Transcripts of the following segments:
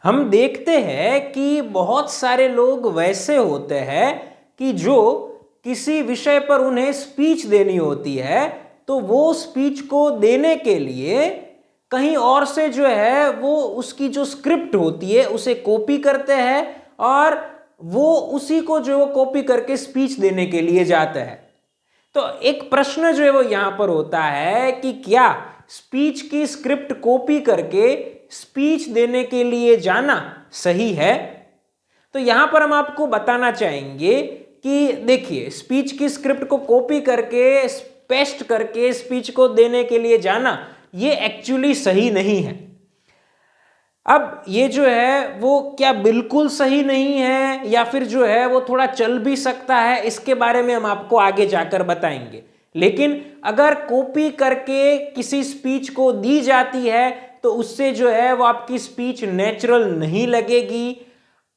हम देखते हैं कि बहुत सारे लोग वैसे होते हैं कि जो किसी विषय पर उन्हें स्पीच देनी होती है तो वो स्पीच को देने के लिए कहीं और से जो है वो उसकी जो स्क्रिप्ट होती है उसे कॉपी करते हैं और वो उसी को जो वो कॉपी करके स्पीच देने के लिए जाते हैं। तो एक प्रश्न जो है वो यहां पर होता है कि क्या स्पीच की स्क्रिप्ट कॉपी करके स्पीच देने के लिए जाना सही है? तो यहां पर हम आपको बताना चाहेंगे कि देखिए, स्पीच की स्क्रिप्ट को कॉपी करके पेस्ट करके स्पीच को देने के लिए जाना ये एक्चुअली सही नहीं है। अब ये जो है वो क्या बिल्कुल सही नहीं है या फिर जो है वो थोड़ा चल भी सकता है, इसके बारे में हम आपको आगे जाकर बताएंगे। लेकिन अगर कॉपी करके किसी स्पीच को दी जाती है तो उससे जो है वो आपकी स्पीच नेचुरल नहीं लगेगी।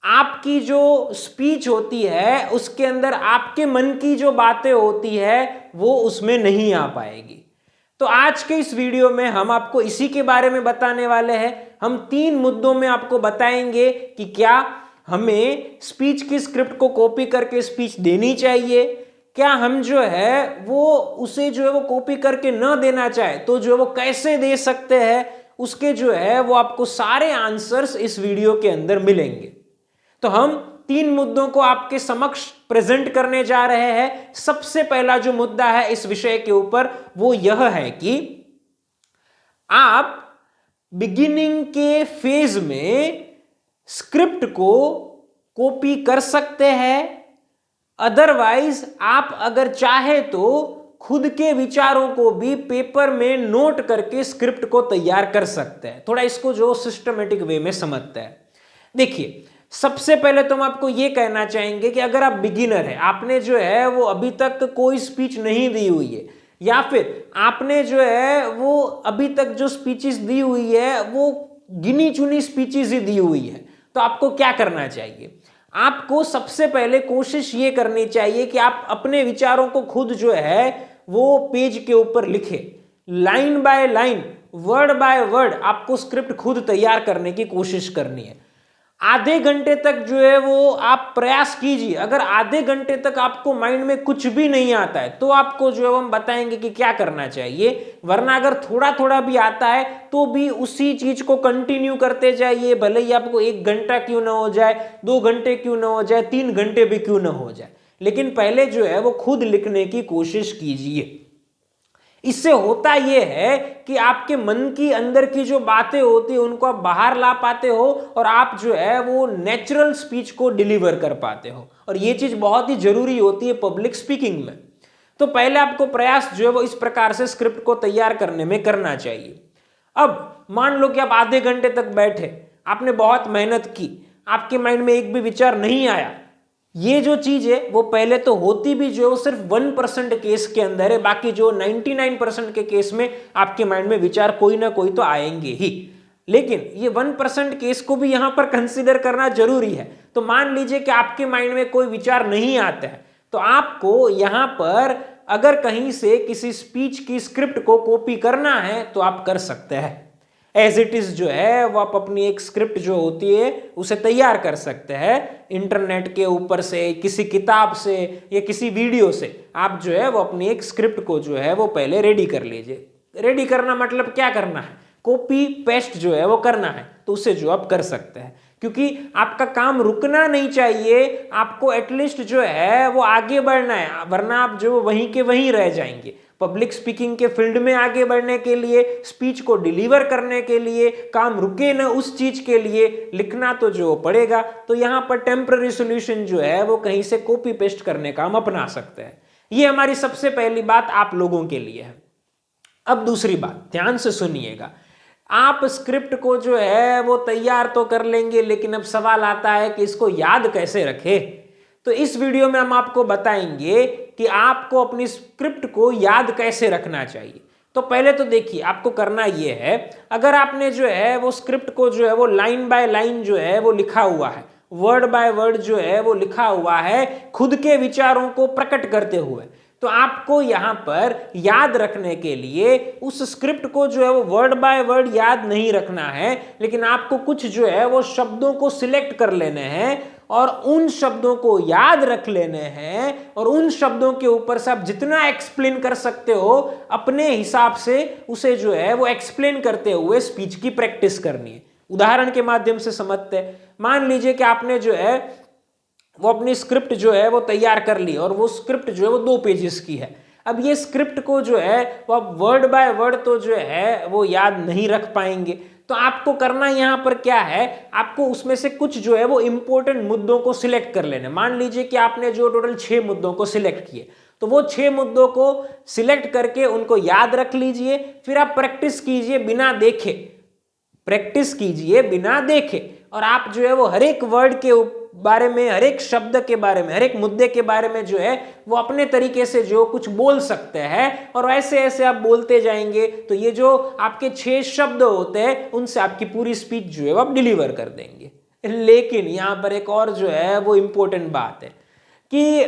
आपकी जो स्पीच होती है उसके अंदर आपके मन की जो बातें होती है वो उसमें नहीं आ पाएगी। तो आज के इस वीडियो में हम आपको इसी के बारे में बताने वाले हैं। हम 3 मुद्दों में आपको बताएंगे कि क्या हमें स्पीच की स्क्रिप्ट को कॉपी करके स्पीच देनी चाहिए, क्या हम जो है वो उसे जो है वो कॉपी करके न देना चाहे तो जो है वो कैसे दे सकते हैं, उसके जो है वो आपको सारे आंसर्स इस वीडियो के अंदर मिलेंगे। तो हम 3 मुद्दों को आपके समक्ष प्रेजेंट करने जा रहे हैं। सबसे पहला जो मुद्दा है इस विषय के ऊपर वो यह है कि आप बिगिनिंग के फेज में स्क्रिप्ट को कॉपी कर सकते हैं, अदरवाइज आप अगर चाहे तो खुद के विचारों को भी पेपर में नोट करके स्क्रिप्ट को तैयार कर सकते हैं। थोड़ा इसको जो सिस्टमेटिक वे में समझते हैं। देखिए, सबसे पहले तो हम आपको यह कहना चाहेंगे कि अगर आप बिगिनर है, आपने जो है वो अभी तक कोई स्पीच नहीं दी हुई है या फिर आपने जो है वो अभी तक जो स्पीचेस दी हुई है वो गिनी चुनी स्पीचेस ही दी हुई है, तो आपको क्या करना चाहिए? आपको सबसे पहले कोशिश ये करनी चाहिए कि आप अपने विचारों को खुद जो है वो पेज के ऊपर लिखे, line by line, word by word आपको स्क्रिप्ट खुद तैयार करने की कोशिश करनी है। आधे घंटे तक जो है वो आप प्रयास कीजिए। अगर आधे घंटे तक आपको माइंड में कुछ भी नहीं आता है तो आपको जो है हम बताएंगे कि क्या करना चाहिए, वरना अगर थोड़ा थोड़ा भी आता है तो भी उसी चीज को कंटिन्यू करते जाइए, भले ही आपको 1 घंटा क्यों ना हो जाए, 2 घंटे क्यों ना हो जाए, 3 घंटे भी क्यों ना हो जाए, लेकिन पहले जो है वो खुद लिखने की कोशिश कीजिए। इससे होता यह है कि आपके मन की अंदर की जो बातें होती है उनको आप बाहर ला पाते हो और आप जो है वो नेचुरल स्पीच को डिलीवर कर पाते हो, और ये चीज बहुत ही जरूरी होती है पब्लिक स्पीकिंग में। तो पहले आपको प्रयास जो है वो इस प्रकार से स्क्रिप्ट को तैयार करने में करना चाहिए। अब मान लो कि आप आधे घंटे तक बैठे, आपने बहुत मेहनत की, आपके माइंड में एक भी विचार नहीं आया। ये जो चीज है वो पहले तो होती भी जो सिर्फ 1% केस के अंदर है, बाकी जो 99% के केस में आपके माइंड में विचार कोई ना कोई तो आएंगे ही। लेकिन ये 1% केस को भी यहां पर कंसीडर करना जरूरी है। तो मान लीजिए कि आपके माइंड में कोई विचार नहीं आता है, तो आपको यहां पर अगर कहीं से किसी स्पीच की स्क्रिप्ट को कॉपी करना है तो आप कर सकते हैं। एज इट इज जो है वो आप अपनी एक स्क्रिप्ट जो होती है उसे तैयार कर सकते हैं इंटरनेट के ऊपर से, किसी किताब से या किसी वीडियो से। आप जो है वो अपनी एक स्क्रिप्ट को जो है वो पहले रेडी कर लीजिए। रेडी करना मतलब क्या करना है? कॉपी पेस्ट जो है वो करना है, तो उसे जो आप कर सकते हैं, क्योंकि आपका काम रुकना नहीं चाहिए। आपको एटलीस्ट जो है वो आगे बढ़ना है, वरना आप जो वहीं के वहीं रह जाएंगे। पब्लिक स्पीकिंग के फील्ड में आगे बढ़ने के लिए, स्पीच को डिलीवर करने के लिए, काम रुके न उस चीज के लिए लिखना तो जो पड़ेगा। तो यहां पर टेम्पररी सॉल्यूशन जो है वो कहीं से कॉपी पेस्ट करने का हम अपना सकते हैं। ये हमारी सबसे पहली बात आप लोगों के लिए है। अब दूसरी बात ध्यान से सुनिएगा। आप स्क्रिप्ट को जो है वो तैयार तो कर लेंगे, लेकिन अब सवाल आता है कि इसको याद कैसे रखें। तो इस वीडियो में हम आपको बताएंगे कि आपको अपनी स्क्रिप्ट को याद कैसे रखना चाहिए। तो पहले तो देखिए, आपको करना यह है, अगर आपने जो है वो स्क्रिप्ट को जो है वो लाइन बाय लाइन जो है वो लिखा हुआ है, वर्ड बाय वर्ड जो है वो लिखा हुआ है खुद के विचारों को प्रकट करते हुए, तो आपको यहाँ पर याद रखने के लिए उस स्क्रिप्ट को जो है वो वर्ड बाय वर्ड याद नहीं रखना है, लेकिन आपको कुछ जो है वो शब्दों को सिलेक्ट कर लेने हैं और उन शब्दों को याद रख लेने हैं, और उन शब्दों के ऊपर से आप जितना एक्सप्लेन कर सकते हो अपने हिसाब से उसे जो है वो एक्सप्लेन करते हुए स्पीच की प्रैक्टिस करनी है। उदाहरण के माध्यम से समझते हैं। मान लीजिए कि आपने जो है वो अपनी स्क्रिप्ट जो है वो तैयार कर ली और वो स्क्रिप्ट जो है वो 2 पेजेस की है। अब ये स्क्रिप्ट को जो है वो आप वर्ड बाय वर्ड तो जो है वो याद नहीं रख पाएंगे, तो आपको करना यहाँ पर क्या है, आपको उसमें से कुछ जो है वो इंपॉर्टेंट मुद्दों को सिलेक्ट कर लेना। मान लीजिए कि आपने जो टोटल 6 मुद्दों को सिलेक्ट किए, तो वो 6 मुद्दों को सिलेक्ट करके उनको याद रख लीजिए। फिर आप प्रैक्टिस कीजिए बिना देखे, प्रैक्टिस कीजिए बिना देखे, और आप जो है वो हर एक वर्ड के बारे में, हर एक शब्द के बारे में, हर एक मुद्दे के बारे में जो है वो अपने तरीके से जो कुछ बोल सकते हैं, और ऐसे ऐसे आप बोलते जाएंगे तो ये जो आपके 6 शब्द होते हैं उनसे आपकी पूरी स्पीच जो है वो आप डिलीवर कर देंगे। लेकिन यहाँ पर एक और जो है वो इम्पोर्टेंट बात है कि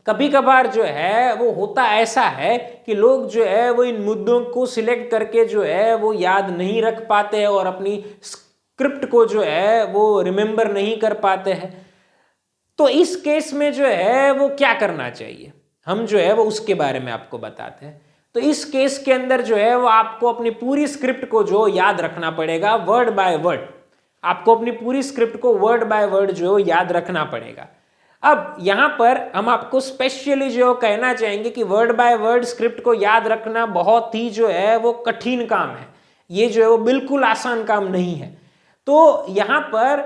कभी कभार जो है वो होता ऐसा है कि लोग जो है वो इन मुद्दों को सिलेक्ट करके जो है वो याद नहीं रख पाते हैं और अपनी स्क्रिप्ट को जो है वो रिमेंबर नहीं कर पाते हैं। तो इस केस में जो है वो क्या करना चाहिए, हम जो है वो उसके बारे में आपको बताते हैं। तो इस केस के अंदर जो है वो आपको अपनी पूरी स्क्रिप्ट को जो याद रखना पड़ेगा वर्ड बाय वर्ड। आपको अपनी पूरी स्क्रिप्ट को वर्ड बाय वर्ड जो याद रखना पड़ेगा। अब यहां पर हम आपको स्पेशली जो कहना चाहेंगे कि वर्ड बाय वर्ड स्क्रिप्ट को याद रखना बहुत ही जो है वो कठिन काम है, ये जो है वो बिल्कुल आसान काम नहीं है। तो यहां पर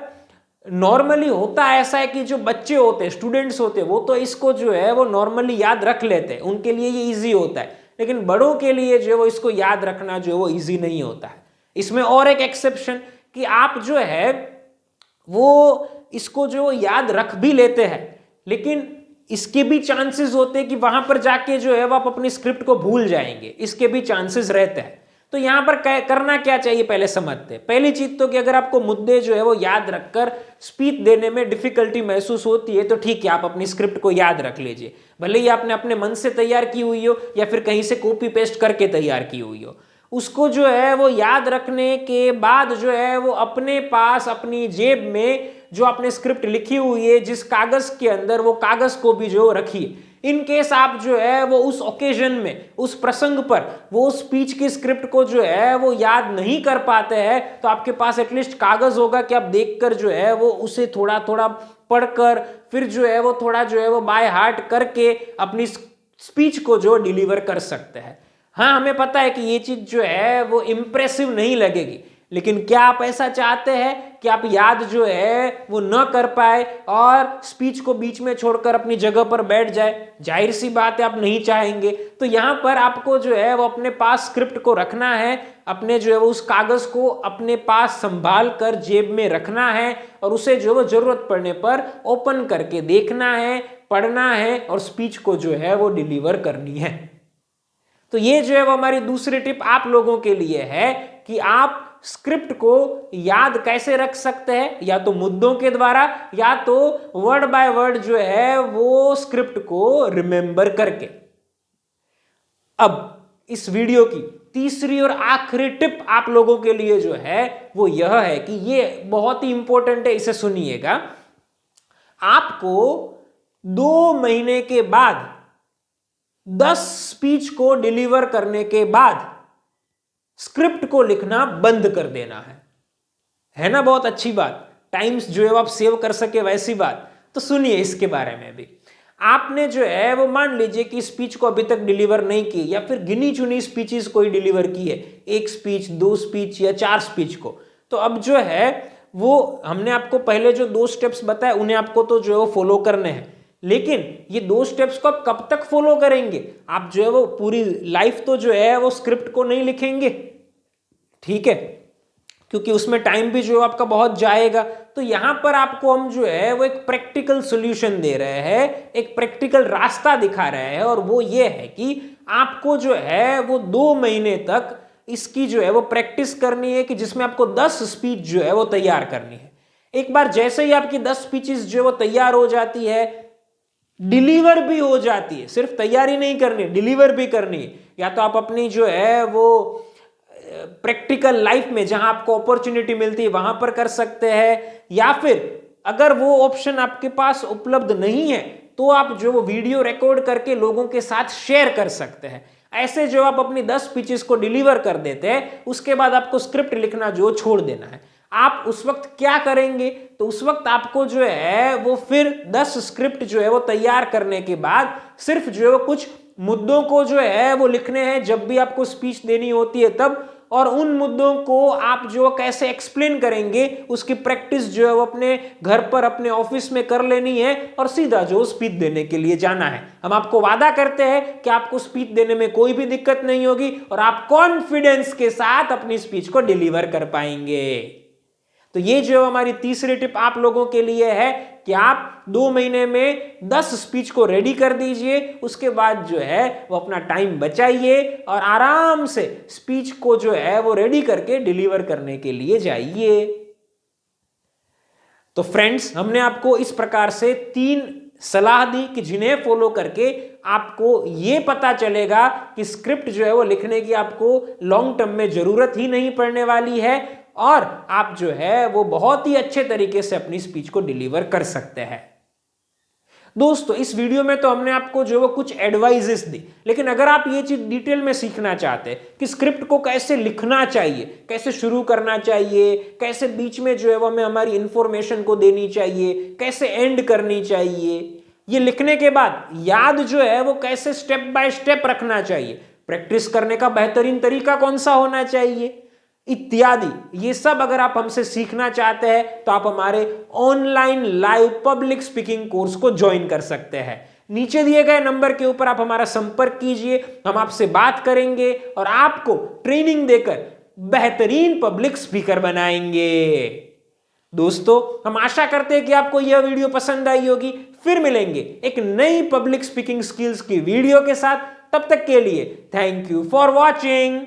नॉर्मली होता ऐसा है कि जो बच्चे होते हैं, स्टूडेंट्स होते हैं, वो तो इसको जो है वो नॉर्मली याद रख लेते हैं, उनके लिए ये इजी होता है। लेकिन बड़ों के लिए जो है वो इसको याद रखना जो है वो इजी नहीं होता है। इसमें और एक एक्सेप्शन कि आप जो है वो इसको जो याद रख भी लेते हैं, लेकिन इसके भी चांसेस होते हैं कि वहां पर जाके जो है वो आप अपनी स्क्रिप्ट को भूल जाएंगे, इसके भी चांसेस रहते हैं। तो यहां पर करना क्या चाहिए पहले समझते हैं। पहली चीज तो कि अगर आपको मुद्दे जो है वो याद रखकर स्पीच देने में डिफिकल्टी महसूस होती है तो ठीक है, आप अपनी स्क्रिप्ट को याद रख लीजिए, भले ही आपने अपने मन से तैयार की हुई हो या फिर कहीं से कॉपी पेस्ट करके तैयार की हुई हो। उसको जो है वो याद रखने के बाद जो है वो अपने पास अपनी जेब में जो आपने स्क्रिप्ट लिखी हुई है जिस कागज के अंदर, वो कागज को भी जो रखिए। इन केस आप जो है वो उस ओकेजन में, उस प्रसंग पर वो स्पीच की स्क्रिप्ट को जो है वो याद नहीं कर पाते हैं, तो आपके पास एटलीस्ट कागज होगा कि आप देखकर जो है वो उसे थोड़ा थोड़ा पढ़कर फिर जो है वो थोड़ा जो है वो बाय हार्ट करके अपनी स्पीच को जो डिलीवर कर सकते हैं। हाँ, हमें पता है कि ये चीज जो है वो इंप्रेसिव नहीं लगेगी, लेकिन क्या आप ऐसा चाहते हैं कि आप याद जो है वो न कर पाए और स्पीच को बीच में छोड़कर अपनी जगह पर बैठ जाए? जाहिर सी बात है आप नहीं चाहेंगे। तो यहां पर आपको जो है वो अपने पास स्क्रिप्ट को रखना है, अपने जो है वो उस कागज को अपने पास संभाल कर जेब में रखना है और उसे जो है वो जरूरत पड़ने पर ओपन करके देखना है, पढ़ना है और स्पीच को जो है वो डिलीवर करनी है। तो ये जो है वो हमारी दूसरी टिप आप लोगों के लिए है कि आप स्क्रिप्ट को याद कैसे रख सकते हैं, या तो मुद्दों के द्वारा या तो वर्ड बाय वर्ड जो है वो स्क्रिप्ट को रिमेंबर करके। अब इस वीडियो की तीसरी और आखिरी टिप आप लोगों के लिए जो है वो यह है कि ये बहुत ही इंपॉर्टेंट है, इसे सुनिएगा। आपको 2 महीने के बाद 10 स्पीच को डिलीवर करने के बाद स्क्रिप्ट को लिखना बंद कर देना है ना? बहुत अच्छी बात, टाइम्स जो है आप सेव कर सके वैसी बात। तो सुनिए इसके बारे में भी। आपने जो है वो मान लीजिए कि स्पीच को अभी तक डिलीवर नहीं की या फिर गिनी चुनी स्पीचेस कोई डिलीवर की है, 1 स्पीच, 2 स्पीच या 4 स्पीच को। तो अब जो है वो हमने आपको पहले जो 2 स्टेप्स बताए उन्हें आपको तो जो है वो फॉलो करने हैं, लेकिन ये 2 स्टेप्स को आप कब तक फॉलो करेंगे? आप जो है वो पूरी लाइफ तो जो है वो स्क्रिप्ट को नहीं लिखेंगे, ठीक है, क्योंकि उसमें टाइम भी जो आपका बहुत जाएगा। तो यहां पर आपको हम जो है वो एक प्रैक्टिकल सॉल्यूशन दे रहे हैं, एक प्रैक्टिकल रास्ता दिखा रहे हैं, और वो ये है कि आपको जो है वो 2 महीने तक इसकी जो है वो प्रैक्टिस करनी है कि जिसमें आपको 10 स्पीच जो है वो तैयार करनी है। एक बार जैसे ही आपकी 10 स्पीचेस जो है वो तैयार हो जाती है, डिलीवर भी हो जाती है। सिर्फ तैयारी नहीं करनी, डिलीवर भी करनी है। या तो आप अपनी जो है वो प्रैक्टिकल लाइफ में जहां आपको अपॉर्चुनिटी मिलती है वहां पर कर सकते हैं, या फिर अगर वो ऑप्शन आपके पास उपलब्ध नहीं है तो आप जो वो वीडियो रिकॉर्ड करके लोगों के साथ शेयर कर सकते हैं। ऐसे जो आप अपनी 10 पिचेस को डिलीवर कर देते हैं, उसके बाद आपको स्क्रिप्ट लिखना जो छोड़ देना है। आप उस वक्त क्या करेंगे, तो उस वक्त आपको जो है वो फिर 10 स्क्रिप्ट जो है वो तैयार करने के बाद सिर्फ जो है वो कुछ मुद्दों को जो है वो लिखने हैं जब भी आपको स्पीच देनी होती है तब, और उन मुद्दों को आप जो कैसे एक्सप्लेन करेंगे उसकी प्रैक्टिस जो है वो अपने घर पर अपने ऑफिस में कर लेनी है, और सीधा जो स्पीच देने के लिए जाना है। हम आपको वादा करते हैं कि आपको स्पीच देने में कोई भी दिक्कत नहीं होगी और आप कॉन्फिडेंस के साथ अपनी स्पीच को डिलीवर कर पाएंगे। तो ये जो हमारी तीसरी टिप आप लोगों के लिए है कि आप 2 महीने में 10 स्पीच को रेडी कर दीजिए। उसके बाद जो है वो अपना टाइम बचाइए और आराम से स्पीच को जो है वो रेडी करके डिलीवर करने के लिए जाइए। तो फ्रेंड्स, हमने आपको इस प्रकार से 3 सलाह दी कि जिन्हें फॉलो करके आपको ये पता चलेगा कि स्क्रिप्ट जो है वो लिखने की आपको लॉन्ग टर्म में जरूरत ही नहीं पड़ने वाली है और आप जो है वो बहुत ही अच्छे तरीके से अपनी स्पीच को डिलीवर कर सकते हैं। दोस्तों, इस वीडियो में तो हमने आपको जो वो कुछ एडवाइजेस दी, लेकिन अगर आप ये चीज डिटेल में सीखना चाहते हैं कि स्क्रिप्ट को कैसे लिखना चाहिए, कैसे शुरू करना चाहिए, कैसे बीच में जो है वो हमें हमारी इंफॉर्मेशन को देनी चाहिए, कैसे एंड करनी चाहिए, ये लिखने के बाद याद जो है वो कैसे स्टेप बाय स्टेप रखना चाहिए, प्रैक्टिस करने का बेहतरीन तरीका कौन सा होना चाहिए इत्यादि, ये सब अगर आप हमसे सीखना चाहते हैं तो आप हमारे online live public speaking course को ज्वाइन कर सकते हैं। नीचे दिए गए नंबर के ऊपर आप हमारा संपर्क कीजिए, हम आपसे बात करेंगे और आपको ट्रेनिंग देकर बेहतरीन पब्लिक स्पीकर बनाएंगे। दोस्तों, हम आशा करते हैं कि आपको यह वीडियो पसंद आई होगी। फिर मिलेंगे एक नई पब्लिक स्पीकिंग स्किल्स की वीडियो के साथ। तब तक के लिए थैंक यू फॉर वॉचिंग।